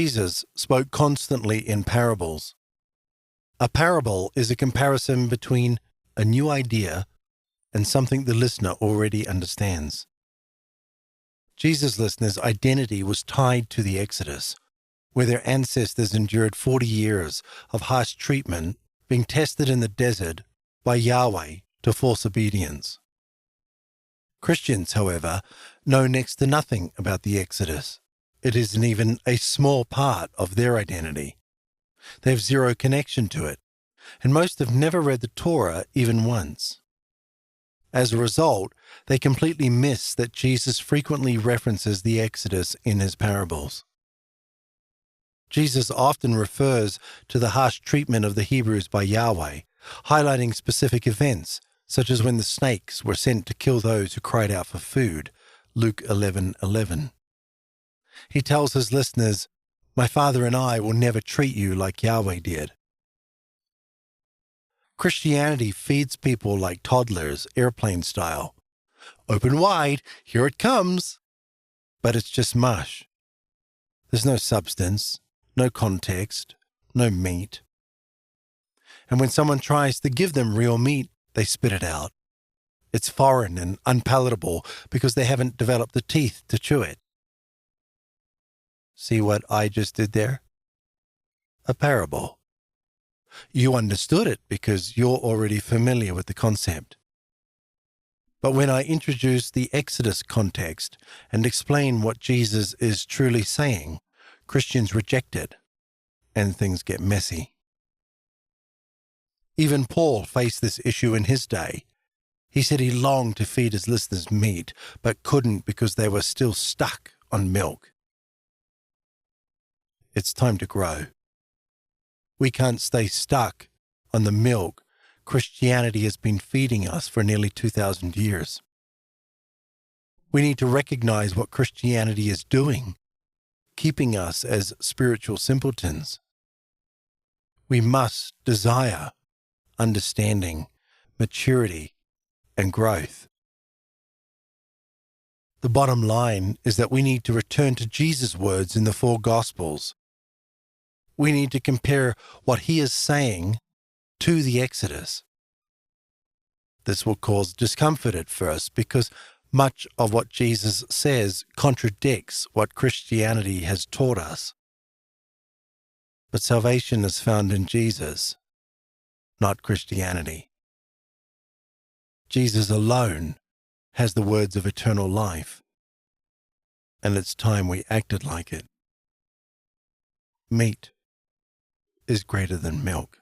Jesus spoke constantly in parables. A parable is a comparison between a new idea and something the listener already understands. Jesus' listeners' identity was tied to the Exodus, where their ancestors endured 40 years of harsh treatment, being tested in the desert by Yahweh to force obedience. Christians, however, know next to nothing about the Exodus. It isn't even a small part of their identity. They have zero connection to it, and most have never read the Torah even once. As a result, they completely miss that Jesus frequently references the Exodus in his parables. Jesus often refers to the harsh treatment of the Hebrews by Yahweh, highlighting specific events, such as when the snakes were sent to kill those who cried out for food, Luke 11:11. He tells his listeners, "My Father and I will never treat you like Yahweh did." Christianity feeds people like toddlers, airplane style. Open wide, here it comes. But it's just mush. There's no substance, no context, no meat. And when someone tries to give them real meat, they spit it out. It's foreign and unpalatable because they haven't developed the teeth to chew it. See what I just did there? A parable. You understood it because you're already familiar with the concept. But when I introduce the Exodus context and explain what Jesus is truly saying, Christians reject it, and things get messy. Even Paul faced this issue in his day. He said he longed to feed his listeners meat, but couldn't because they were still stuck on milk. It's time to grow. We can't stay stuck on the milk Christianity has been feeding us for nearly 2,000 years. We need to recognize what Christianity is doing, keeping us as spiritual simpletons. We must desire understanding, maturity, and growth. The bottom line is that we need to return to Jesus' words in the four Gospels. We need to compare what he is saying to the Exodus. This will cause discomfort at first because much of what Jesus says contradicts what Christianity has taught us. But salvation is found in Jesus, not Christianity. Jesus alone has the words of eternal life, and it's time we acted like it. Meat is greater than milk.